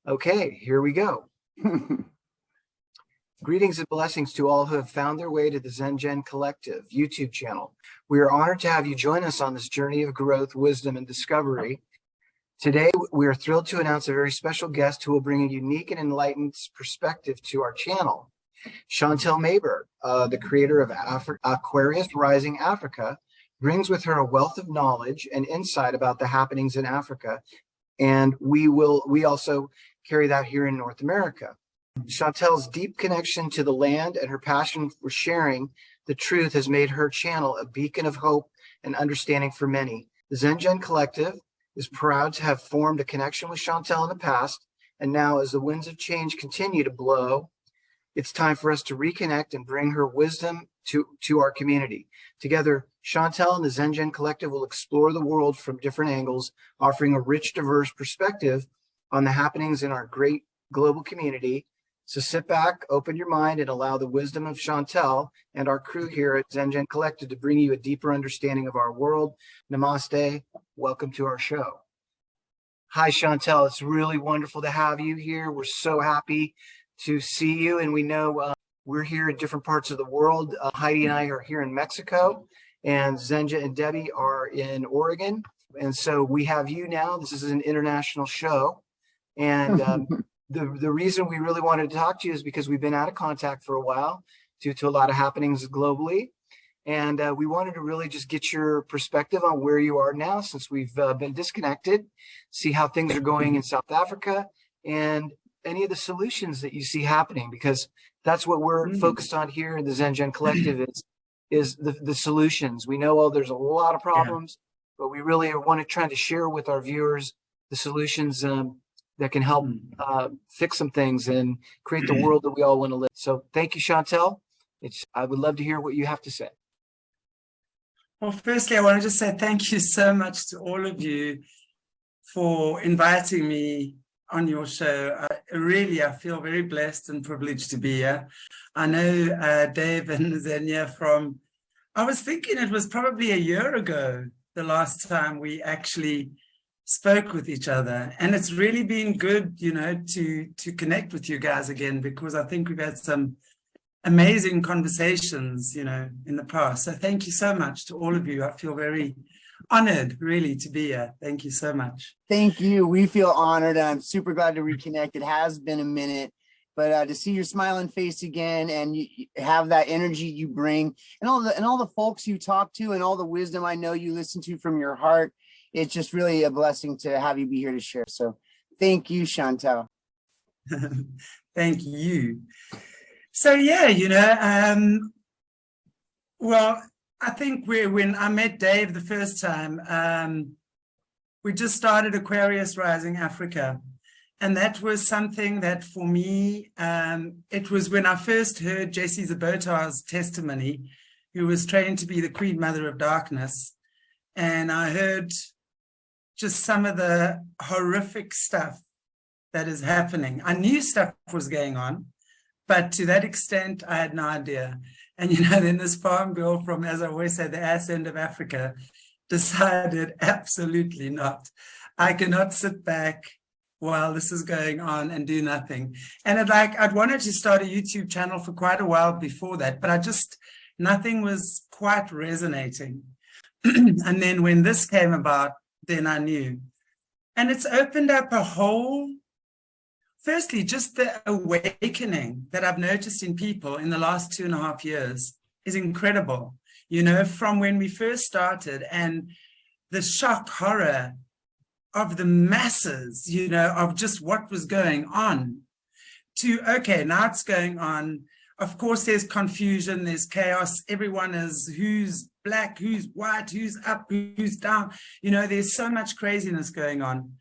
Okay, here we go. Greetings and blessings to all who have found their way to the Zengen Collective YouTube channel. We are honored to have you join us on this journey of growth, wisdom, and discovery. Today, we are thrilled to announce a very special guest who will bring a unique and enlightened perspective to our channel. Chantelle Mayburgh, the creator of Aquarius Rising Africa, brings with her a wealth of knowledge and insight about the happenings in Africa, and we also carry that here in North America. Chantelle's deep connection to the land and her passion for sharing the truth has made her channel a beacon of hope and understanding for many. The Zengen Collective is proud to have formed a connection with Chantelle in the past, and now as the winds of change continue to blow, it's time for us to reconnect and bring her wisdom to our community. Together, Chantelle and the Zengen Collective will explore the world from different angles, offering a rich, diverse perspective on the happenings in our great global community. So sit back, open your mind, and allow the wisdom of Chantelle and our crew here at Zengen Collective to bring you a deeper understanding of our world. Namaste. Welcome to our show. Hi, Chantelle. It's really wonderful to have you here. We're so happy to see you, and we know we're here in different parts of the world. Heidi and I are here in Mexico, and Zenja and Debbie are in Oregon. And so we have you now. This is an international show. And the reason we really wanted to talk to you is because we've been out of contact for a while due to a lot of happenings globally. And we wanted to really just get your perspective on where you are now since we've been disconnected, see how things are going in South Africa, and any of the solutions that you see happening, because that's what we're focused on here in the Zengen Collective is the solutions. We know there's a lot of problems, but we really want to try to share with our viewers the solutions that can help fix some things and create the world that we all want to live. So thank you, Chantelle. I would love to hear what you have to say. Well, firstly, I want to just say thank you so much to all of you for inviting me on your show. I feel very blessed and privileged to be here. I know Dave and Zenya I was thinking it was probably a year ago, the last time we actually spoke with each other. And it's really been good, to connect with you guys again, because I think we've had some amazing conversations, in the past. So thank you so much to all of you. I feel very honored, really, to be here. Thank you so much. Thank you. We feel honored. I'm super glad to reconnect. It has been a minute, but to see your smiling face again and you have that energy you bring, and all the folks you talk to, and all the wisdom I know you listen to from your heart, it's just really a blessing to have you be here to share. So thank you, Chantelle. Thank you. So well, I think when I met Dave the first time, we just started Aquarius Rising Africa. And that was something that for me, it was when I first heard Jessie Zabotar's testimony, who was trained to be the Queen Mother of Darkness. And I heard just some of the horrific stuff that is happening. I knew stuff was going on, but to that extent, I had no idea. And, then this farm girl from, as I always say, the ass end of Africa decided absolutely not. I cannot sit back while this is going on and do nothing. And I'd wanted to start a YouTube channel for quite a while before that, but nothing was quite resonating. And then when this came about, then I knew. And it's opened up a whole, firstly, just the awakening that I've noticed in people in the last 2.5 years is incredible. From when we first started, and the shock horror of the masses, of just what was going on, to, okay, now it's going on. Of course, there's confusion, there's chaos. Everyone is who's black, who's white, who's up, who's down. There's so much craziness going on.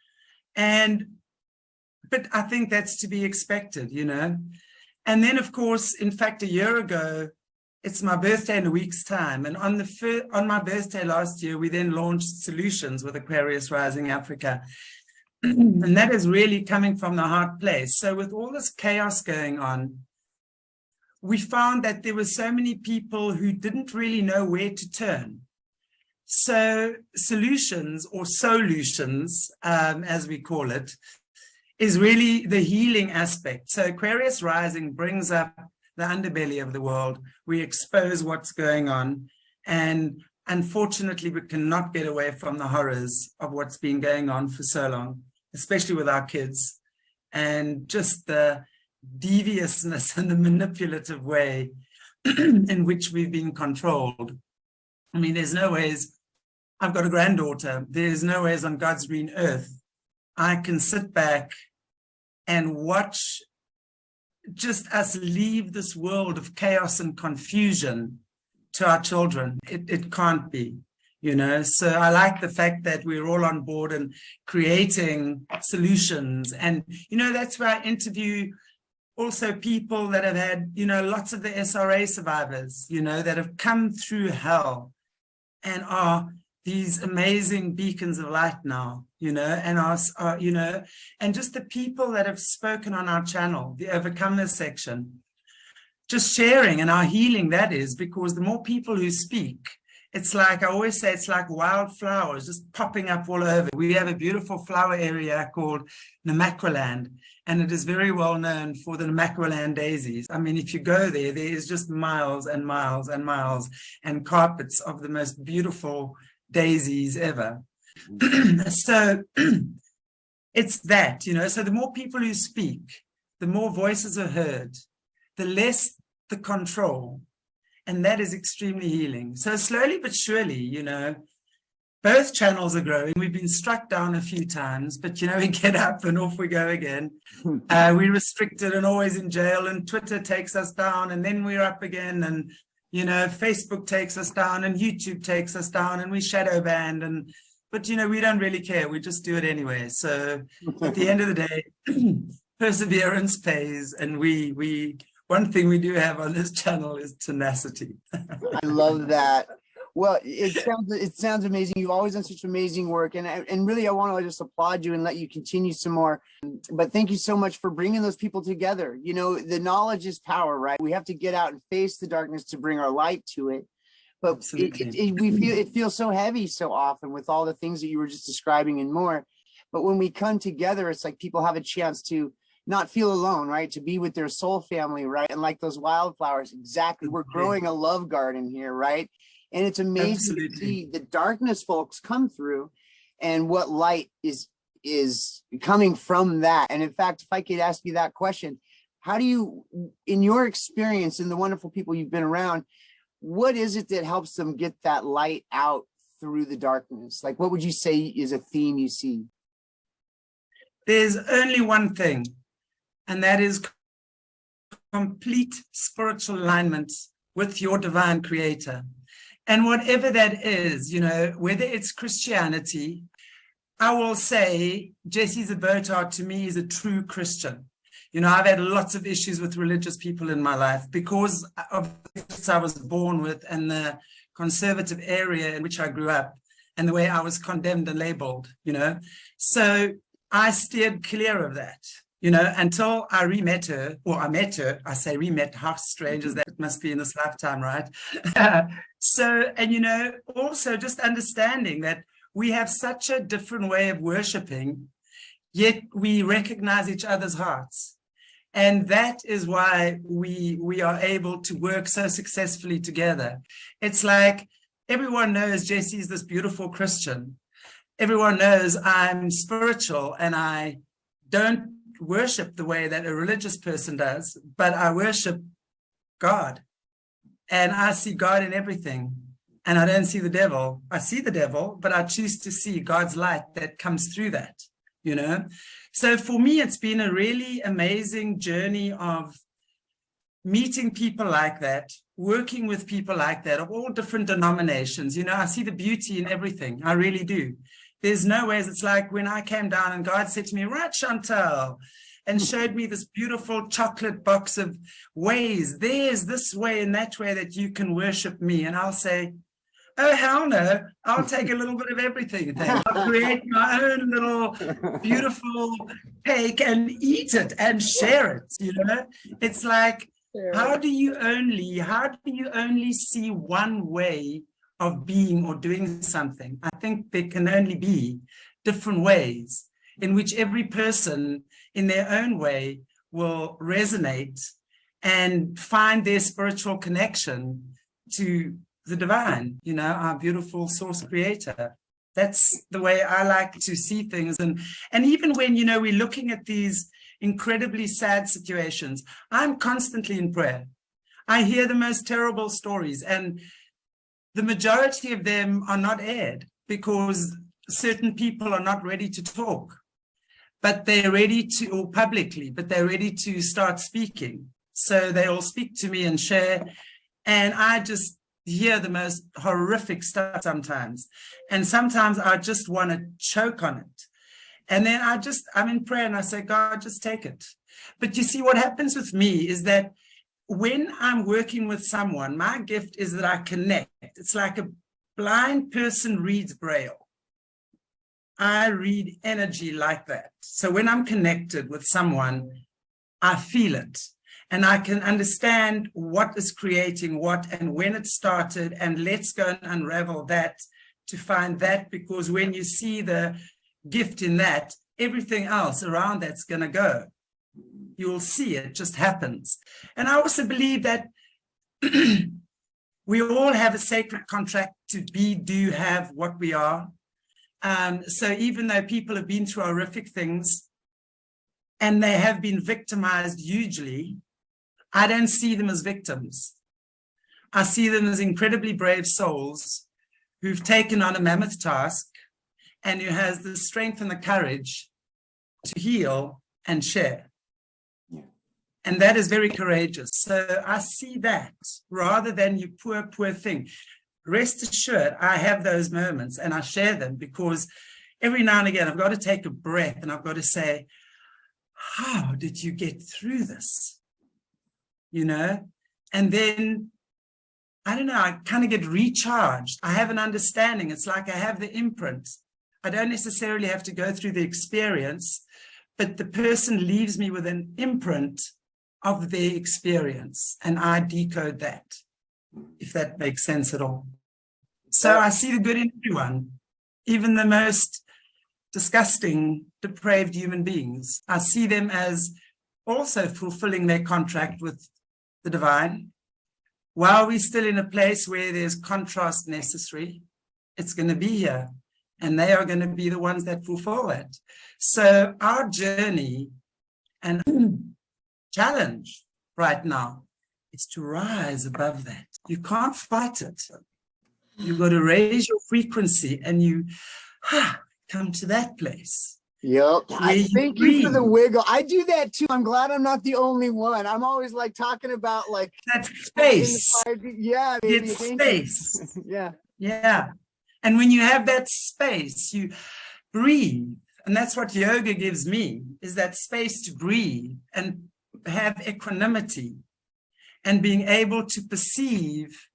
But I think that's to be expected, And then, of course, in fact, a year ago, it's my birthday in a week's time. And on my birthday last year, we then launched Solutions with Aquarius Rising Africa. And that is really coming from the heart place. So with all this chaos going on, we found that there were so many people who didn't really know where to turn. So Solutions, or Solutions, as we call it, is really the healing aspect. So Aquarius Rising brings up the underbelly of the world. We expose what's going on, and unfortunately we cannot get away from the horrors of what's been going on for so long, especially with our kids, and just the deviousness and the manipulative way in which we've been controlled. I mean, there's no ways, I've got a granddaughter, there's no ways on God's green earth I can sit back and watch just us leave this world of chaos and confusion to our children. It can't be, you know. So I like the fact that we're all on board and creating solutions. And, you know, that's where I interview also people that have had, you know, lots of the SRA survivors, you know, that have come through hell and are these amazing beacons of light now, you know, and are, you know, and just the people that have spoken on our channel, the Overcomers section, just sharing and our healing that is, because the more people who speak, it's like, I always say, it's like wildflowers just popping up all over. We have a beautiful flower area called Namaqualand, and it is very well known for the Namaqualand daisies. I mean, if you go there, there is just miles and miles and miles and carpets of the most beautiful daisies ever. So it's that, you know, so the more people who speak, the more voices are heard, the less the control, and that is extremely healing. So slowly but surely, you know, both channels are growing. We've been struck down a few times, but, you know, we get up and off we go again. We're restricted and always in jail, and Twitter takes us down, and then we're up again, and, you know, Facebook takes us down, and YouTube takes us down, and we shadow banned, and, but, you know, we don't really care. We just do it anyway. So at the end of the day, perseverance pays, and one thing we do have on this channel is tenacity. I love that. Well, it sounds amazing. You've always done such amazing work, and really, I want to just applaud you and let you continue some more. But thank you so much for bringing those people together. You know, the knowledge is power, right? We have to get out and face the darkness to bring our light to it. But it feels so heavy so often with all the things that you were just describing and more. But when we come together, it's like people have a chance to not feel alone, right? To be with their soul family, right? And like those wildflowers, exactly. We're growing a love garden here, right? And it's amazing to see the darkness folks come through and what light is coming from that. And in fact, if I could ask you that question, how do you, in your experience and the wonderful people you've been around, what is it that helps them get that light out through the darkness? Like, what would you say is a theme you see? There's only one thing, and that is complete spiritual alignment with your divine creator. And whatever that is, you know, whether it's Christianity, I will say Jesse Zabotard to me is a true Christian. You know, I've had lots of issues with religious people in my life because of the I was born with and the conservative area in which I grew up and the way I was condemned and labeled, you know. So I steered clear of that, you know, until I re-met her, or I met her. I say re-met, how strange is that? It must be in this lifetime, right? So, and, you know, also just understanding that we have such a different way of worshiping, yet we recognize each other's hearts. And that is why we are able to work so successfully together. It's like everyone knows Jesse is this beautiful Christian. Everyone knows I'm spiritual and I don't worship the way that a religious person does, but I worship God. And I see God in everything. And I don't see the devil. I see the devil, but I choose to see God's light that comes through that, you know. So for me, it's been a really amazing journey of meeting people like that, working with people like that of all different denominations. You know, I see the beauty in everything. I really do. There's no ways. It's like when I came down and God said to me, right, Chantelle, and showed me this beautiful chocolate box of ways. There's this way and that way that you can worship me. And I'll say, oh, hell no, I'll take a little bit of everything. I'll create my own little beautiful cake and eat it and share it, you know? It's like, how do you only see one way of being or doing something? I think there can only be different ways in which every person in their own way will resonate and find their spiritual connection to the divine, you know, our beautiful source creator. That's the way I like to see things. And even when, you know, we're looking at these incredibly sad situations, I'm constantly in prayer. I hear the most terrible stories, and the majority of them are not aired because certain people are not ready to talk, but they're ready to, or publicly, but they're ready to start speaking. So they all speak to me and share, and I just hear the most horrific stuff sometimes. And sometimes I just want to choke on it. And then I'm in prayer and I say, God, just take it. But you see, what happens with me is that when I'm working with someone, my gift is that I connect. It's like a blind person reads Braille. I read energy like that. So when I'm connected with someone, I feel it. And I can understand what is creating what and when it started. And let's go and unravel that to find that, because when you see the gift in that, everything else around that's going to go. You will see it just happens. And I also believe that we all have a sacred contract to be, do, have what we are. So even though people have been through horrific things and they have been victimized hugely, I don't see them as victims. I see them as incredibly brave souls who've taken on a mammoth task and who has the strength and the courage to heal and share. And that is very courageous. So I see that rather than you poor, poor thing. Rest assured, I have those moments and I share them, because every now and again, I've got to take a breath and I've got to say, how did you get through this? You know, and then, I don't know, I kind of get recharged. I have an understanding. It's like I have the imprint. I don't necessarily have to go through the experience, but the person leaves me with an imprint of their experience, and I decode that, if that makes sense at all. So I see the good in everyone, even the most disgusting, depraved human beings. I see them as also fulfilling their contract with the divine. While we're still in a place where there's contrast necessary, it's going to be here, and they are going to be the ones that fulfill it. So our journey and challenge right now is to rise above that. You can't fight it. You've got to raise your frequency and you come to that place. Yep. Thank you for the wiggle. I do that too. I'm glad I'm not the only one. I'm always like talking about like that space. Yeah, baby. It's space. Yeah. Yeah. And when you have that space, you breathe. And that's what yoga gives me, is that space to breathe and have equanimity and being able to perceive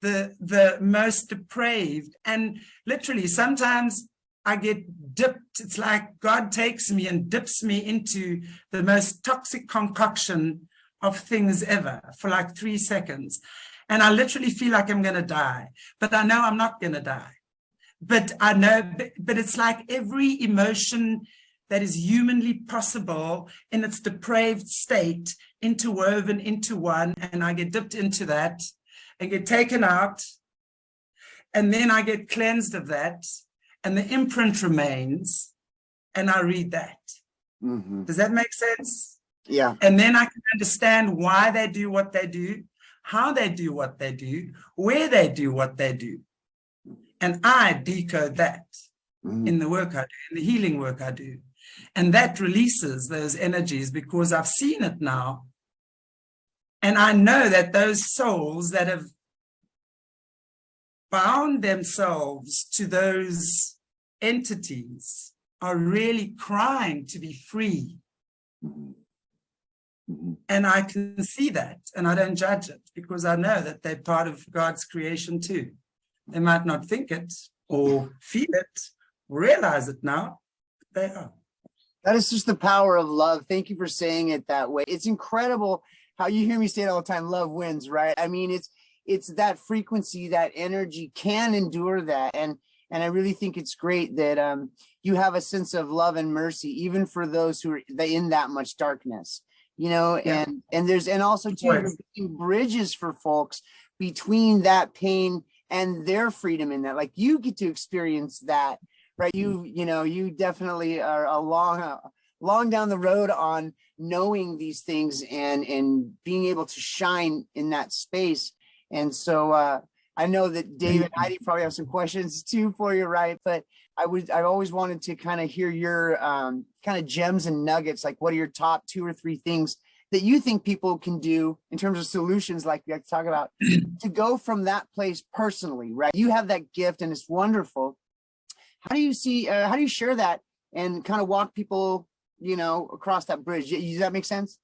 the most depraved. And literally sometimes I get dipped. It's like God takes me and dips me into the most toxic concoction of things ever for like 3 seconds. And I literally feel like I'm going to die, but I know I'm not going to die. But I know, but it's like every emotion that is humanly possible in its depraved state, interwoven into one, and I get dipped into that and get taken out, and then I get cleansed of that, and the imprint remains, and I read that. Mm-hmm. Does that make sense? Yeah. And then I can understand why they do what they do, how they do what they do, where they do what they do. And I decode that in the work I do, in the healing work I do. And that releases those energies because I've seen it now. And I know that those souls that have bound themselves to those entities are really crying to be free. And I can see that, and I don't judge it because I know that they're part of God's creation too. They might not think it or feel it or realize it now, but they are. That is just the power of love. Thank you for saying it that way. It's incredible how you hear me say it all the time, love wins, right? I mean, it's that frequency, that energy can endure that. And And I really think it's great that you have a sense of love and mercy, even for those who are in that much darkness, you know, Yeah. and also too, you're building bridges for folks between that pain and their freedom in that. Like, you get to experience that, right? You definitely are a long down the road on knowing these things and being able to shine in that space. And so I know that Dave and Heidi probably have some questions too for you, right? But I've always wanted to kind of hear your kind of gems and nuggets. Like, what are your top 2 or 3 things that you think people can do in terms of solutions, like we like to talk about, to go from that place personally, right? You have that gift and it's wonderful. How do you share that and kind of walk people, you know, across that bridge? Does that make sense?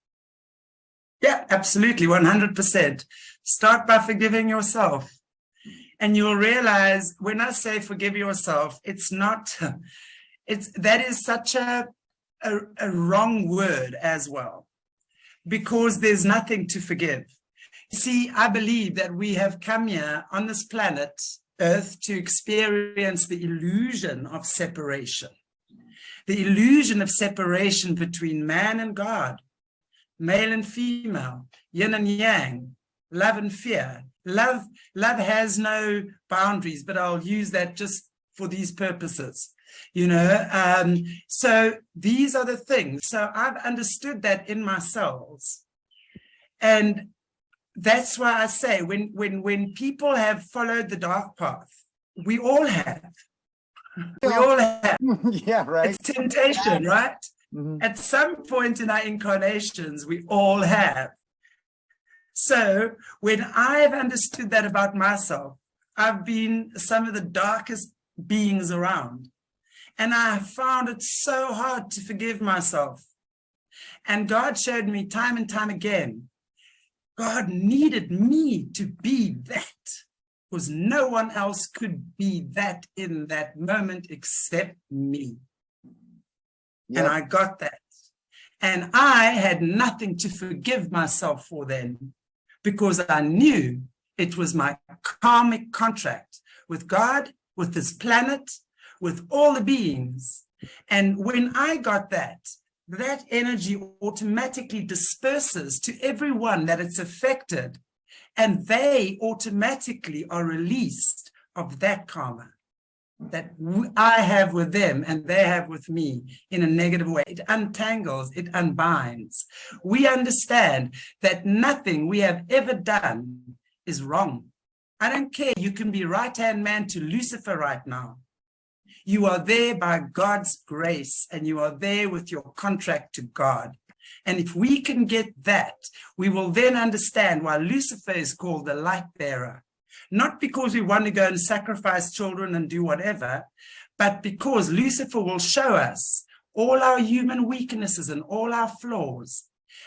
Yeah, absolutely. 100%. Start by forgiving yourself. And you'll realize when I say forgive yourself, that is such a wrong word as well, because there's nothing to forgive. See, I believe that we have come here on this planet Earth to experience the illusion of separation. The illusion of separation between man and God, male and female, yin and yang, love and fear. Love has no boundaries, but I'll use that just for these purposes, you know. So these are the things. So I've understood that in my cells. And that's why I say when people have followed the dark path, we all have. We all have. Yeah, right. It's temptation, right? Mm-hmm. At some point in our incarnations, we all have. So when I've understood that about myself, I've been some of the darkest beings around. And I found it so hard to forgive myself. And God showed me time and time again, God needed me to be that, because no one else could be that in that moment except me. Yep. And I got that. And I had nothing to forgive myself for then, because I knew it was my karmic contract with God, with this planet, with all the beings. And when I got that energy automatically disperses to everyone that it's affected, and they automatically are released of that karma that I have with them and they have with me in a negative way. It untangles, it unbinds. We understand that nothing we have ever done is wrong. I don't care. You can be right-hand man to Lucifer right now. You are there by God's grace, and you are there with your contract to God. And if we can get that, we will then understand why Lucifer is called the light bearer. Not because we want to go and sacrifice children and do whatever, but because Lucifer will show us all our human weaknesses and all our flaws.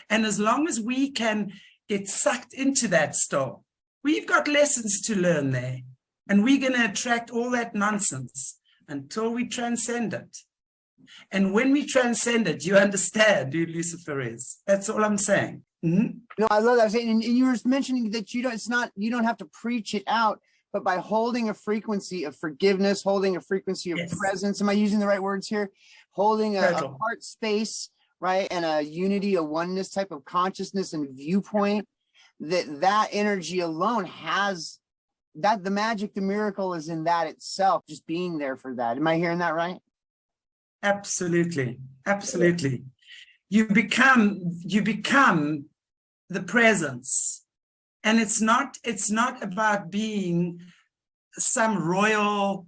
And as long as we can get sucked into that still, we've got lessons to learn there. And we're going to attract all that nonsense until we transcend it. And when we transcend it, you understand who Lucifer is. That's all I'm saying. Mm-hmm. No, I love that. And you were mentioning that you don't have to preach it out, but by holding a frequency of forgiveness, holding a frequency of presence. Am I using the right words here? Holding a heart space, right? And a unity, a oneness type of consciousness and viewpoint, that energy alone has that. The magic, the miracle is in that itself, just being there for that. Am I hearing that right? Absolutely. Absolutely. You become the presence. And it's not about being some royal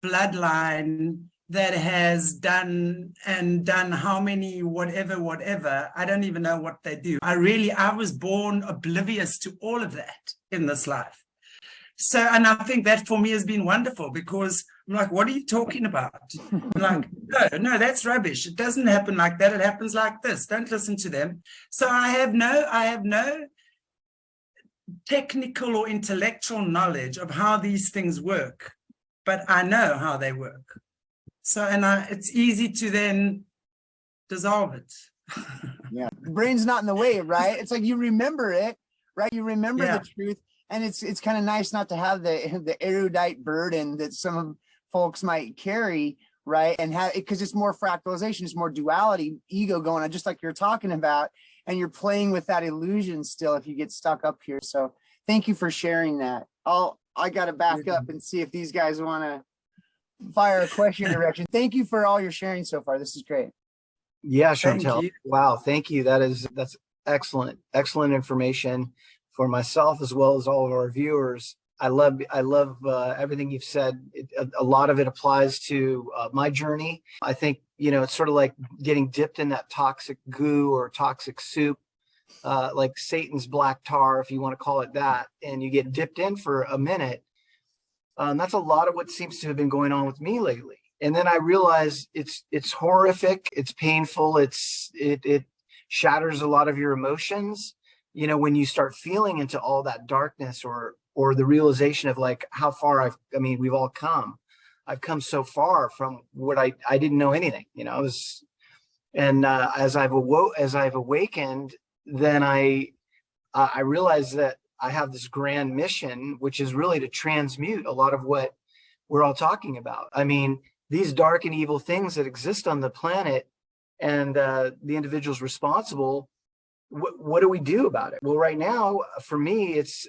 bloodline that has done how many whatever. I don't even know what they do. I was born oblivious to all of that in this life. So, and I think that for me has been wonderful, because I'm like, what are you talking about? I'm like, no, that's rubbish. It doesn't happen like that. It happens like this. Don't listen to them. So I have no technical or intellectual knowledge of how these things work, but I know how they work. So, it's easy to then dissolve it. Yeah, the brain's not in the way, right? It's like you remember it, right? You remember the truth. And it's kind of nice not to have the erudite burden that some folks might carry, right? And have, because it's more fractalization, it's more duality, ego going on, just like you're talking about, and you're playing with that illusion still if you get stuck up here. So thank you for sharing that. I got to back up and see if these guys want to fire a question direction. Thank you for all your sharing so far. This is great. Yeah, Chantelle. you. Wow, thank you. That's excellent, excellent information for myself as well as all of our viewers. I love everything you've said. A lot of it applies to my journey. I think, you know, it's sort of like getting dipped in that toxic goo or toxic soup, like Satan's black tar, if you want to call it that, and you get dipped in for a minute. That's a lot of what seems to have been going on with me lately. And then I realize it's horrific, it's painful, it shatters a lot of your emotions. You know, when you start feeling into all that darkness or the realization of like how far I mean, we've all come. I've come so far from what I didn't know anything, you know. As I've awakened, then I realized that I have this grand mission, which is really to transmute a lot of what we're all talking about. I mean, these dark and evil things that exist on the planet and the individuals responsible, what do we do about it? Well, right now, for me, it's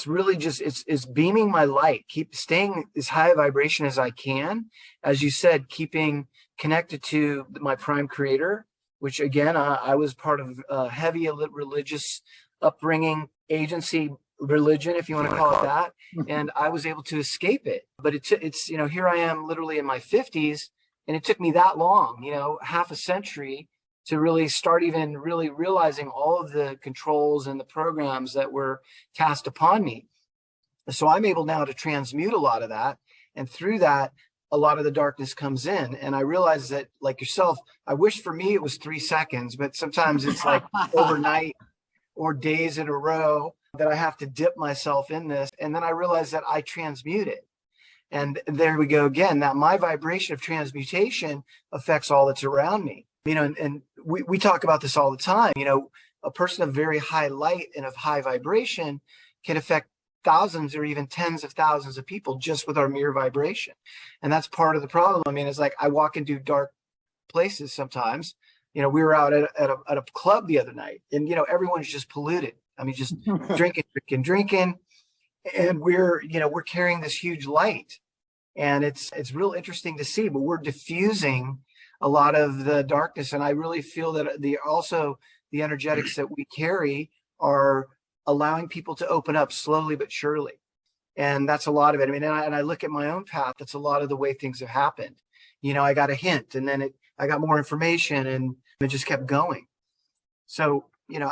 really just, it's beaming my light, keep staying as high a vibration as I can. As you said, keeping connected to my prime creator, which again, I was part of a heavy religious upbringing, agency religion, if you want to call it that. And I was able to escape it. But it's, you know, here I am literally in my 50s, and it took me that long, you know, half a century to really start even really realizing all of the controls and the programs that were cast upon me. So I'm able now to transmute a lot of that. And through that, a lot of the darkness comes in. And I realize that, like yourself, I wish for me it was 3 seconds, but sometimes it's like overnight or days in a row that I have to dip myself in this. And then I realize that I transmute it. And there we go again, that my vibration of transmutation affects all that's around me. You know, and we talk about this all the time. You know, a person of very high light and of high vibration can affect thousands or even tens of thousands of people just with our mere vibration. And that's part of the problem. I mean, it's like I walk into dark places sometimes. You know, we were out at a club the other night, and, you know, everyone's just polluted. I mean, just drinking. And we're carrying this huge light, and it's real interesting to see, but we're diffusing a lot of the darkness. And I really feel that the energetics that we carry are allowing people to open up slowly but surely. And that's a lot of it. I mean, and I look at my own path, that's a lot of the way things have happened. You know, I got a hint, and then I got more information, and it just kept going. So, you know,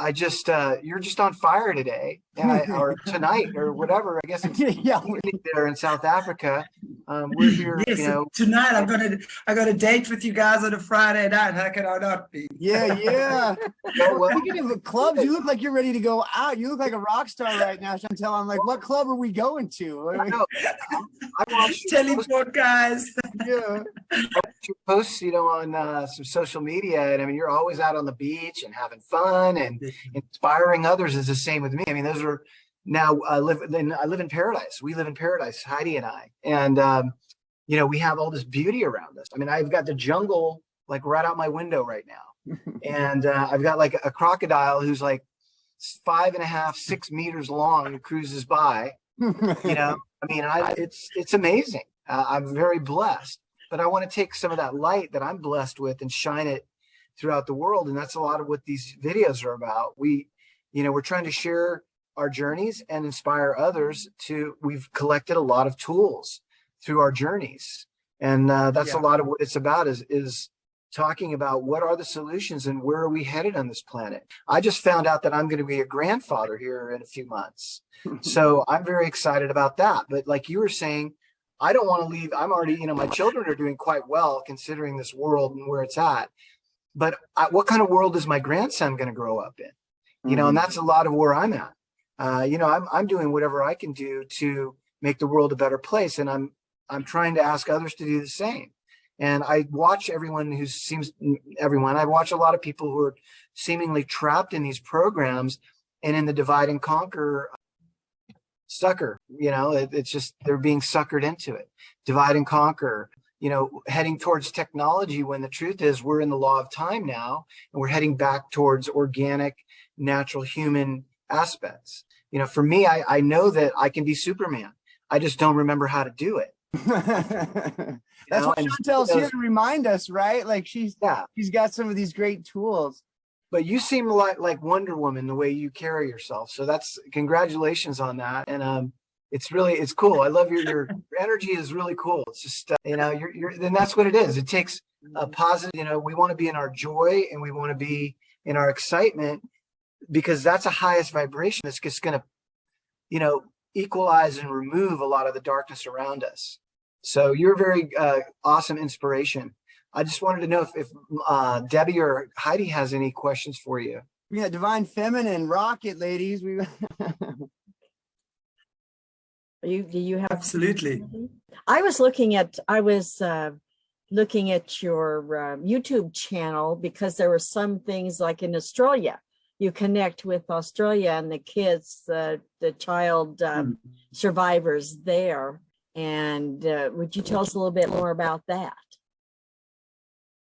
you're just on fire today, and or tonight, or whatever. I guess it's evening there in South Africa. We're here, Yes, you know. Tonight I got a date with you guys on a Friday night. How can I not be? Yeah. Speaking of the clubs, you look like you're ready to go out. You look like a rock star right now, Chantelle. I'm like, what club are we going to? I watch Teleport, guys. Yeah. I watch your posts, you know, on some social media, and I mean, you're always out on the beach and having fun and inspiring others. Is the same with me. I mean, those are now I live in paradise. We live in paradise, Heidi and I, and you know, we have all this beauty around us. I mean, I've got the jungle like right out my window right now, and I've got like a crocodile who's like 5.5, 6 meters long who cruises by. You know, I mean, it's amazing. I'm very blessed, but I want to take some of that light that I'm blessed with and shine it throughout the world. And that's a lot of what these videos are about. We're trying to share our journeys and inspire others we've collected a lot of tools through our journeys. And that's a lot of what it's about is talking about what are the solutions and where are we headed on this planet. I just found out that I'm going to be a grandfather here in a few months. So I'm very excited about that. But like you were saying, I don't want to leave. I'm already, you know, my children are doing quite well considering this world and where it's at. But what kind of world is my grandson going to grow up in? You know, and that's a lot of where I'm at. You know, I'm doing whatever I can do to make the world a better place. And I'm trying to ask others to do the same. And I watch I watch a lot of people who are seemingly trapped in these programs and in the divide and conquer sucker, it's just, they're being suckered into it. Divide and conquer, heading towards technology, when the truth is we're in the law of time now, and we're heading back towards organic, natural human aspects. For me, I know that I can be Superman. I just don't remember how to do it. That's what Chantelle's here to remind us, right? Like she's got some of these great tools. But you seem like Wonder Woman the way you carry yourself. So that's, congratulations on that. And it's cool. I love your energy is really cool. It's just then that's what it is. It takes a positive. We want to be in our joy, and we want to be in our excitement, because that's a highest vibration that's just going to equalize and remove a lot of the darkness around us. So you're a very awesome inspiration. I just wanted to know if Debbie or Heidi has any questions for you. Yeah, Divine Feminine, rock it, ladies. Do you have? Absolutely. I was looking at your YouTube channel, because there were some things like in Australia. You connect with Australia and the kids, the child survivors there. And would you tell us a little bit more about that?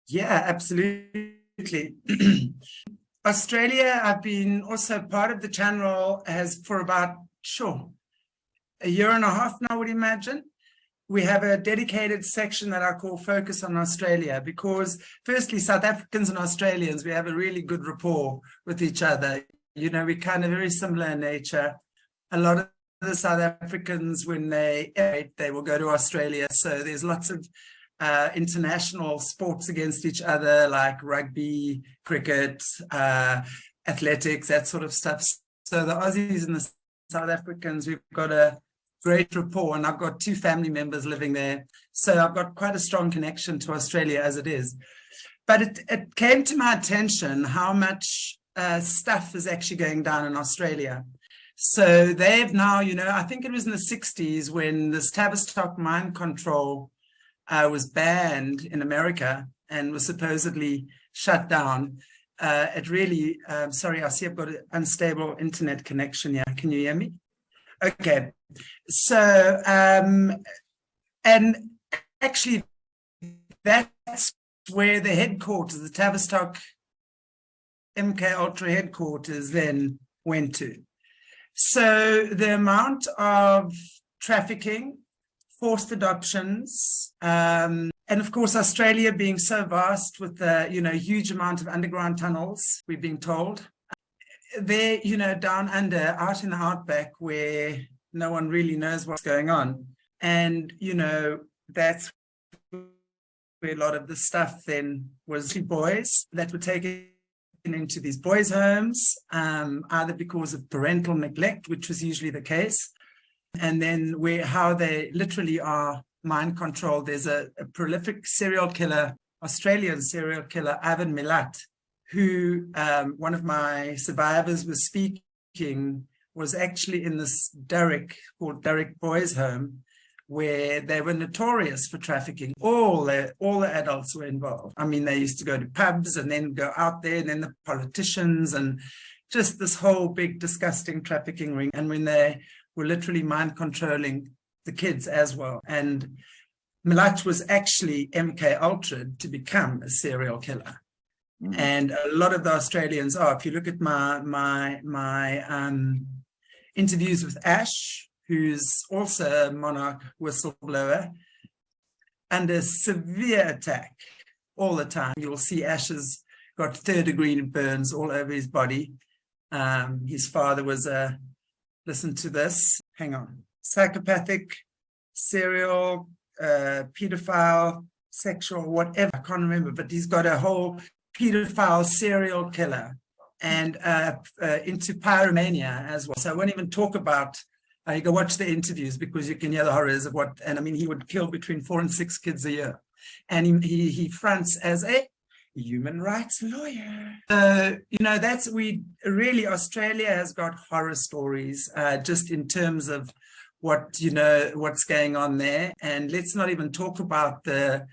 Yeah, absolutely. Australia, I've been also part of the channel for about, a year and a half now, I would imagine. We have a dedicated section that I call Focus on Australia, because firstly, South Africans and Australians, we have a really good rapport with each other. We're kind of very similar in nature. A lot of the South Africans, when they will go to Australia. So there's lots of international sports against each other, like rugby, cricket, athletics, that sort of stuff. So the Aussies and the South Africans, we've got a great rapport, and I've got 2 family members living there. So I've got quite a strong connection to Australia as it is. But it came to my attention how much stuff is actually going down in Australia. So they've now, I think it was in the 60s when this Tavistock mind control was banned in America and was supposedly shut down. It really, sorry, I see I've got an unstable internet connection here. Can you hear me? Okay. So, and actually that's where the headquarters, the Tavistock MK Ultra headquarters then went to. So the amount of trafficking, forced adoptions, and of course, Australia being so vast with the, huge amount of underground tunnels, we've been told. They're, down under, out in the outback where no one really knows what's going on. And, that's where a lot of the stuff then was boys that were taken into these boys' homes, either because of parental neglect, which was usually the case, and then how they literally are mind controlled. There's a prolific serial killer, Australian serial killer, Ivan Milat, who one of my survivors was speaking, was actually in this called Durrick Boys Home, where they were notorious for trafficking. All the adults were involved. I mean, they used to go to pubs and then go out there, and then the politicians, and just this whole big disgusting trafficking ring. And when they were literally mind controlling the kids as well. And Milat was actually MK Ultra'd to become a serial killer. Mm-hmm. And a lot of the Australians are. If you look at my interviews with Ash, who's also a monarch whistleblower, under severe attack all the time. You'll see Ash's got 3rd-degree burns all over his body. His father was listen to this, hang on, psychopathic, serial, pedophile, sexual, whatever, I can't remember, but he's got a whole pedophile serial killer and into pyromania as well. So I won't even talk about, you go watch the interviews because you can hear the horrors of what, and I mean, he would kill between 4 and 6 kids a year. And he fronts as a human rights lawyer. Australia has got horror stories just in terms of what's going on there. And let's not even talk about the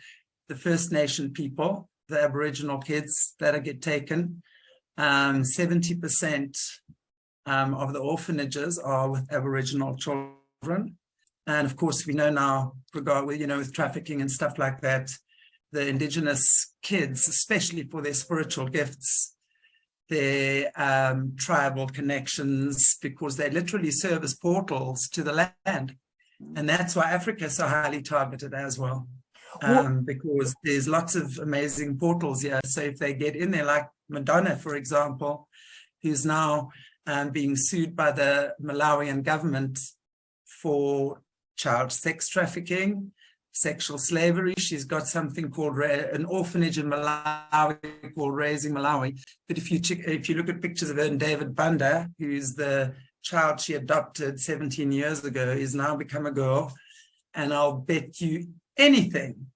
First Nation people, the Aboriginal kids that get taken. 70% of the orphanages are with Aboriginal children. And of course, we know now, with trafficking and stuff like that, the Indigenous kids, especially for their spiritual gifts, their tribal connections, because they literally serve as portals to the land. And that's why Africa is so highly targeted as well, because there's lots of amazing portals here. So if they get in there, like Madonna, for example, who's now being sued by the Malawian government for child sex trafficking, sexual slavery. She's got something called an orphanage in Malawi called Raising Malawi. But if you look at pictures of her and David Banda, who's the child she adopted 17 years ago, is now become a girl. And I'll bet you anything,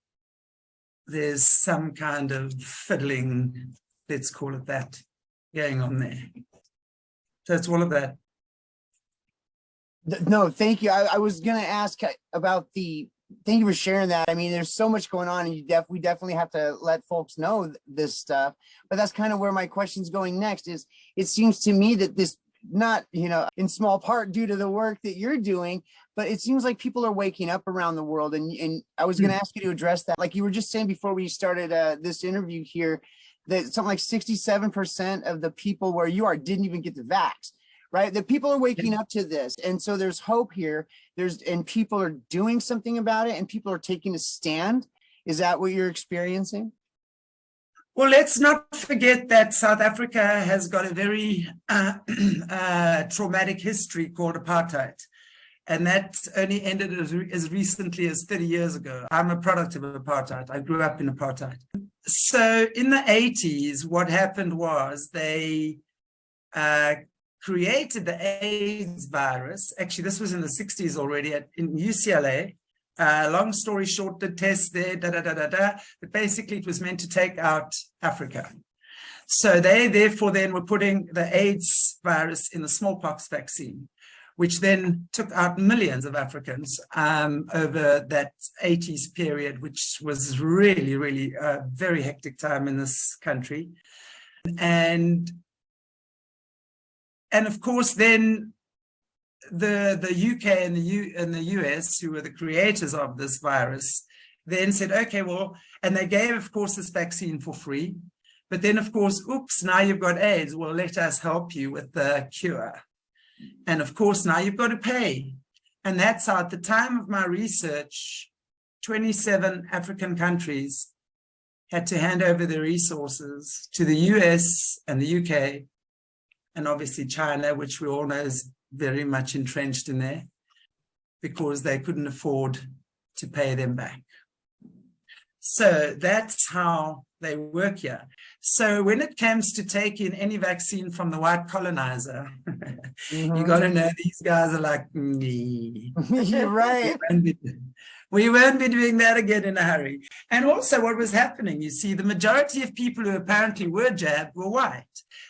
there's some kind of fiddling, let's call it that, going on there. So it's all of that. No, thank you. I was going to ask about thank you for sharing that. I mean, there's so much going on, and we definitely have to let folks know this stuff. But that's kind of where my question's going next is, it seems to me that this, not, in small part due to the work that you're doing, but it seems like people are waking up around the world. And I was going to ask you to address that. Like you were just saying before we started this interview here, that something like 67% of the people where you are didn't even get the vax. Right, that people are waking up to this, and so there's hope here. And people are doing something about it, and people are taking a stand. Is that what you're experiencing? Well, let's not forget that South Africa has got a very traumatic history called apartheid, and that only ended as recently as 30 years ago. I'm a product of apartheid. I grew up in apartheid. So in the 80s, what happened was they created the AIDS virus. Actually, this was in the 60s already in UCLA. Long story short, the test there, but basically it was meant to take out Africa. So they therefore then were putting the AIDS virus in the smallpox vaccine, which then took out millions of Africans over that 80s period, which was really, really a very hectic time in this country. And of course, then the UK and the US, who were the creators of this virus, then said, okay, well, and they gave, of course, this vaccine for free. But then, of course, oops, now you've got AIDS. Well, let us help you with the cure. And of course, now you've got to pay. And that's how, at the time of my research, 27 African countries had to hand over their resources to the US and the UK, and obviously China, which we all know is very much entrenched in there, because they couldn't afford to pay them back. So that's how they work here. So when it comes to taking any vaccine from the white colonizer, you got to know these guys are like, You're right. We won't be doing that again in a hurry. And also what was happening, you see, the majority of people who apparently were jabbed were white.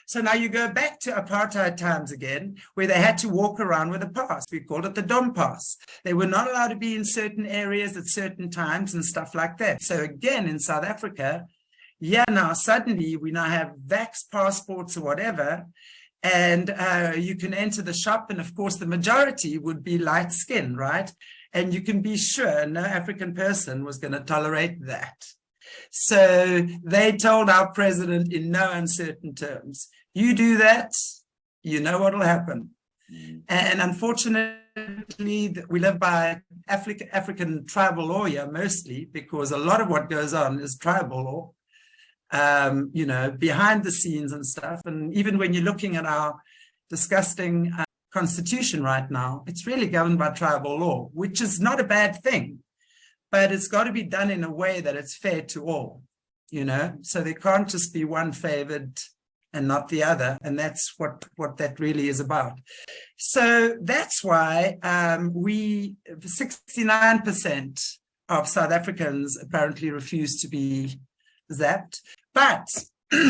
So now you go back to apartheid times again, where they had to walk around with a pass. We called it the Dom pass. They were not allowed to be in certain areas at certain times and stuff like that. So again, in South Africa, now suddenly we now have vax passports or whatever, and you can enter the shop, and of course the majority would be light skin, right? And you can be sure no African person was going to tolerate that. So they told our president in no uncertain terms, you do that, you know what will happen. And unfortunately, we live by African tribal law here mostly, because a lot of what goes on is tribal law, behind the scenes and stuff. And even when you're looking at our disgusting constitution right now, it's really governed by tribal law, which is not a bad thing, but it's got to be done in a way that it's fair to all, so there can't just be one favored and not the other. And that's what that really is about. So that's why 69% of South Africans apparently refuse to be zapped. But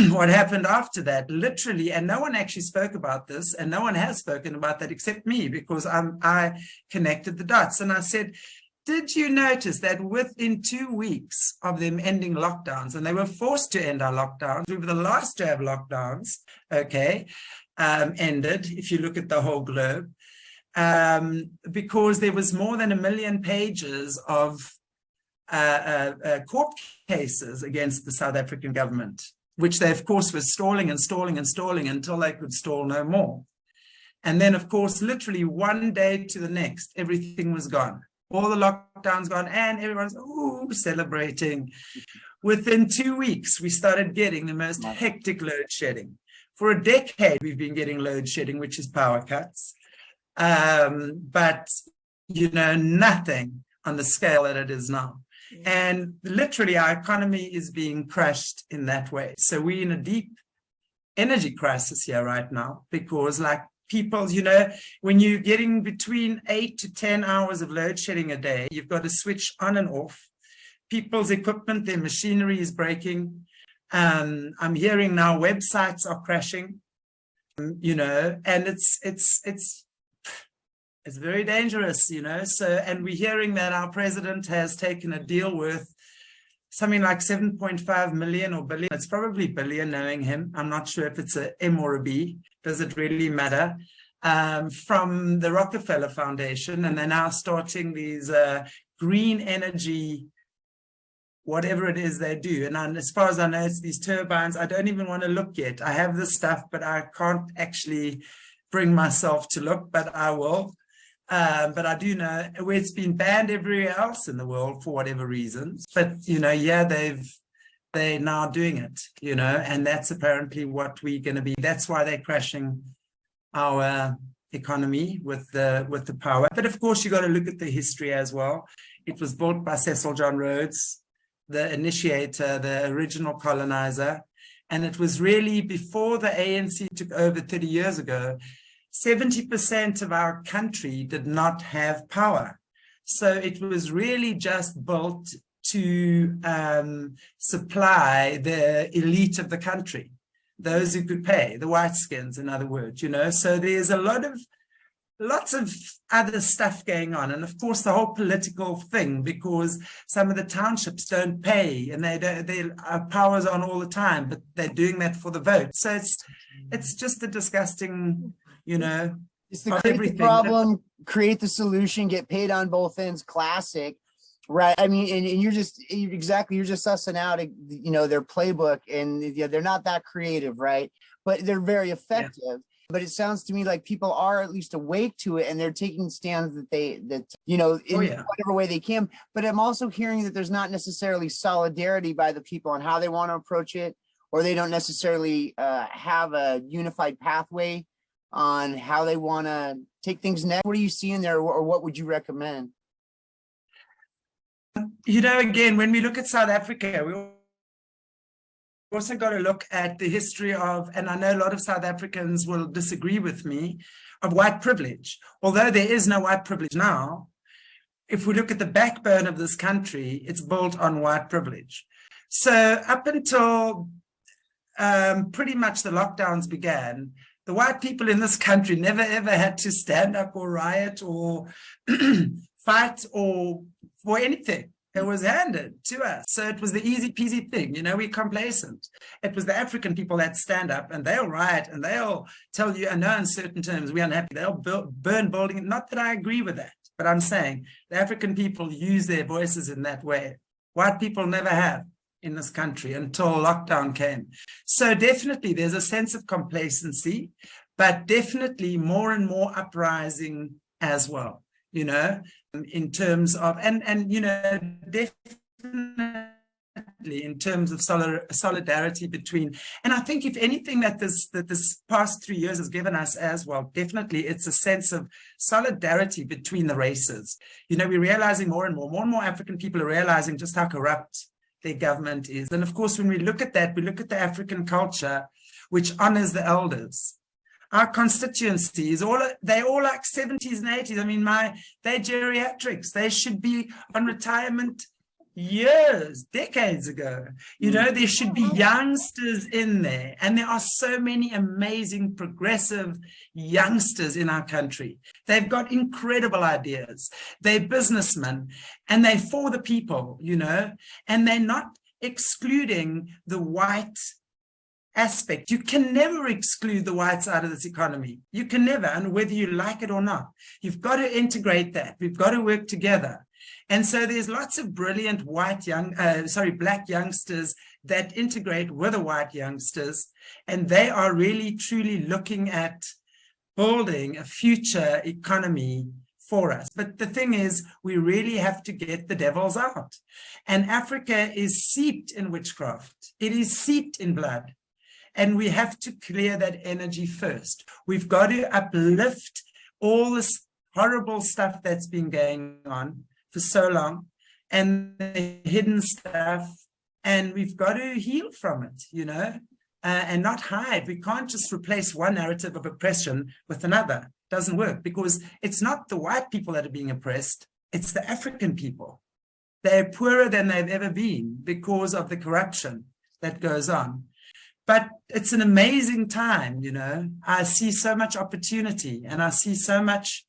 what happened after that, literally, and no one actually spoke about this, and no one has spoken about that except me, because I connected the dots. And I said, did you notice that within 2 weeks of them ending lockdowns, and they were forced to end our lockdowns, we were the last to have lockdowns, okay, ended, if you look at the whole globe, because there was more than 1 million pages of court cases against the South African government, which they, of course, were stalling and stalling and stalling until they could stall no more. And then, of course, literally one day to the next, everything was gone. All the lockdowns gone, and everyone's celebrating. Within 2 weeks, we started getting the most hectic load shedding. For a decade, we've been getting load shedding, which is power cuts. But, you know, nothing on the scale that it is now. And literally, our economy is being crushed in that way. So we're in a deep energy crisis here right now, because like people, you know, when you're getting between 8 to 10 hours of load shedding a day, you've got to switch on and off. People's equipment, their machinery is breaking. I'm hearing now websites are crashing, you know, and it's very dangerous, you know. So, and we're hearing that our president has taken a deal worth something like 7.5 million or billion. It's probably billion, knowing him. I'm not sure if it's a M or a B. Does it really matter? From the Rockefeller Foundation, and they're now starting these green energy, whatever it is they do. And as far as I know, it's these turbines. I don't even want to look yet. I have this stuff, but I can't actually bring myself to look, but I will. But I do know where it's been banned everywhere else in the world for whatever reasons. But, you know, yeah, they're now doing it, you know, and that's apparently what we're going to be. That's why they're crashing our economy with the power. But of course, you got to look at the history as well. It was built by Cecil John Rhodes, the initiator, the original colonizer. And it was really before the ANC took over 30 years ago, 70% of our country did not have power. So it was really just built to supply the elite of the country, those who could pay, the white skins, in other words, you know. So there's lots of other stuff going on. And of course, the whole political thing, because some of the townships don't pay, and their power's on all the time, but they're doing that for the vote. So it's just a disgusting, you know, it's the create the problem, create the solution, get paid on both ends. Classic, right? I mean, and you're just sussing out, you know, their playbook, and yeah, they're not that creative, right? But they're very effective. Yeah. But it sounds to me like people are at least awake to it, and they're taking stands that you know, in whatever way they can. But I'm also hearing that there's not necessarily solidarity by the people on how they want to approach it, or they don't necessarily have a unified pathway on how they want to take things next. What are you seeing there, or what would you recommend? You know, again, when we look at South Africa, we also got to look at the history of, and I know a lot of South Africans will disagree with me, of white privilege. Although there is no white privilege now, if we look at the backbone of this country, it's built on white privilege. So up until pretty much the lockdowns began, the white people in this country never ever had to stand up or riot or fight or for anything. It was handed to us. So it was the easy peasy thing. You know, we're complacent. It was the African people that stand up, and they'll riot, and they'll tell you, I know in certain terms, we're unhappy. They'll burn buildings. Not that I agree with that, but I'm saying the African people use their voices in that way. White people never have in this country until lockdown came. So definitely there's a sense of complacency, but definitely more and more uprising as well, you know, in terms of, and you know, definitely in terms of solidarity between, and I think if anything that this past 3 years has given us as well, definitely it's a sense of solidarity between the races. You know, we're realizing more and more African people are realizing just how corrupt their government is. And of course, when we look at that, we look at the African culture, which honors the elders. Our constituency is they're all like 70s and 80s. I mean, they're geriatrics. They should be on retirement, years, decades ago. You know, there should be youngsters in there. And there are so many amazing progressive youngsters in our country. They've got incredible ideas. They're businessmen and they're for the people, you know, and they're not excluding the white aspect. You can never exclude the whites out of this economy. You can never, and whether you like it or not, you've got to integrate that. We've got to work together. And so there's lots of brilliant black youngsters that integrate with the white youngsters, and they are really truly looking at building a future economy for us. But the thing is, we really have to get the devils out. And Africa is seeped in witchcraft. It is seeped in blood. And we have to clear that energy first. We've got to uplift all this horrible stuff that's been going on for so long, and the hidden stuff, and we've got to heal from it, you know, and not hide. We can't just replace one narrative of oppression with another. It doesn't work, because it's not the white people that are being oppressed, it's the African people. They're poorer than they've ever been because of the corruption that goes on. But it's an amazing time, you know. I see so much opportunity, and I see so much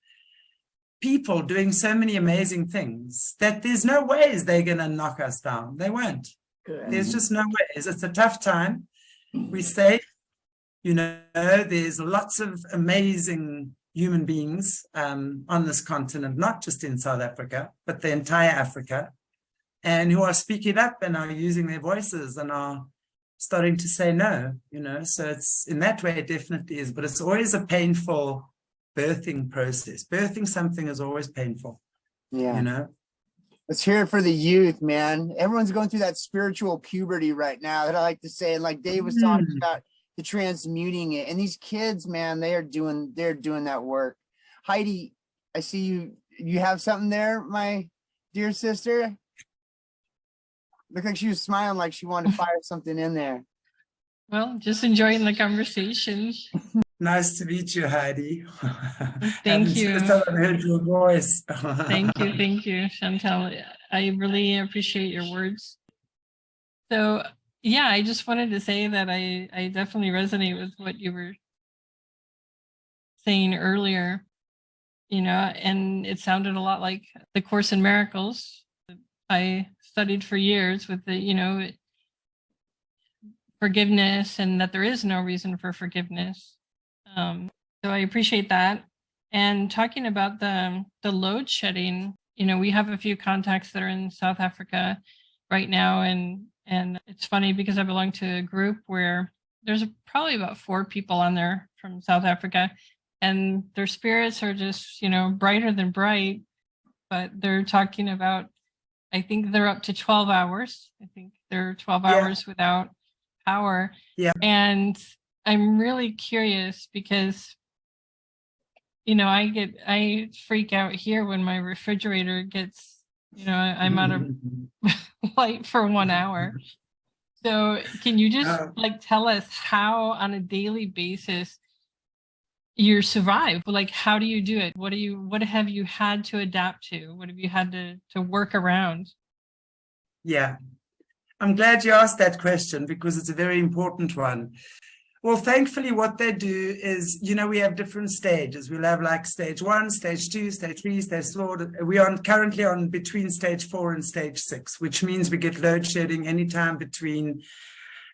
people doing so many amazing things that there's no ways they're going to knock us down. They won't. Good. There's just no ways. It's a tough time. We're safe. You know, there's lots of amazing human beings on this continent, not just in South Africa, but the entire Africa, and who are speaking up and are using their voices and are starting to say no, you know. So it's, in that way, it definitely is, but it's always a painful birthing process. Birthing something is always painful. Yeah. You know? Let's hear it for the youth, man. Everyone's going through that spiritual puberty right now, that I like to say. And like Dave was talking about, the transmuting it. And these kids, man, they're doing that work. Heidi, I see you have something there, my dear sister. Looked like she was smiling, like she wanted to fire something in there. Well, just enjoying the conversation. Nice to meet you, Heidi. Thank you. I heard your voice. Thank you, Chantelle. I really appreciate your words. So, yeah, I just wanted to say that I definitely resonate with what you were saying earlier, you know, and it sounded a lot like the Course in Miracles. I studied for years with the, you know, forgiveness, and that there is no reason for forgiveness. So I appreciate that. And talking about the load shedding, you know, we have a few contacts that are in South Africa right now, and it's funny because I belong to a group where there's probably about 4 people on there from South Africa, and their spirits are just, you know, brighter than bright, but they're talking about, I think they're up to 12 hours. I think they're 12 hours without power. Yeah. And I'm really curious because, you know, I freak out here when my refrigerator gets, you know, I'm out of light for 1 hour. So can you just like tell us how on a daily basis you survive? Like, how do you do it? What have you had to adapt to? What have you had to work around? Yeah, I'm glad you asked that question, because it's a very important one. Well, thankfully, what they do is, you know, we have different stages. We'll have like stage 1, stage 2, stage 3, stage 4. We are currently on between stage 4 and stage 6, which means we get load shedding anytime between,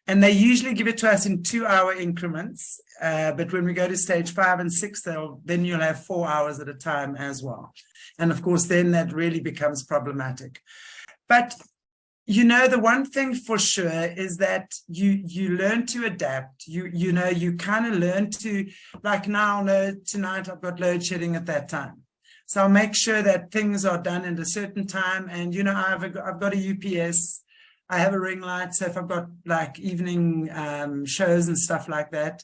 and they usually give it to us in 2-hour increments. But when we go to stage 5 and 6, then you'll have 4 hours at a time as well. And of course, then that really becomes problematic. But you know, the one thing for sure is that you learn to adapt. You know, you kind of learn to, like now, no, tonight I've got load shedding at that time. So I'll make sure that things are done at a certain time. And, you know, I've got a UPS, I have a ring light. So if I've got like evening shows and stuff like that,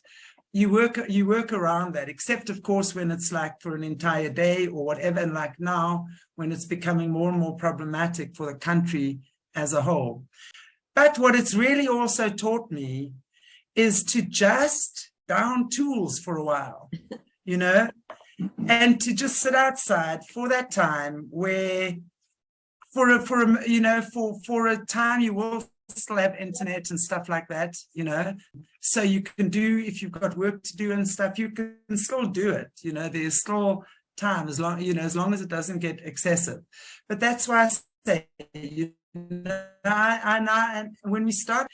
you work around that, except of course when it's like for an entire day or whatever. And like now, when it's becoming more and more problematic for the country as a whole. But what it's really also taught me is to just down tools for a while, you know, and to just sit outside for that time where for a time you will still have internet and stuff like that, so you can do, if you've got work to do and stuff, you can still do it. There's still time, as long as it doesn't get excessive. But that's why I say, and when we start,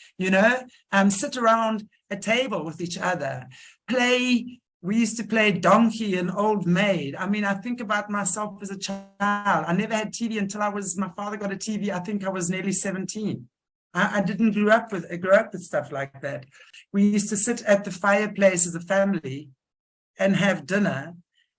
sit around a table with each other, play. We used to play donkey and old maid. I mean, I think about myself as a child. I never had TV until my father got a TV. I think I was nearly 17. I didn't grow up with stuff like that. We used to sit at the fireplace as a family and have dinner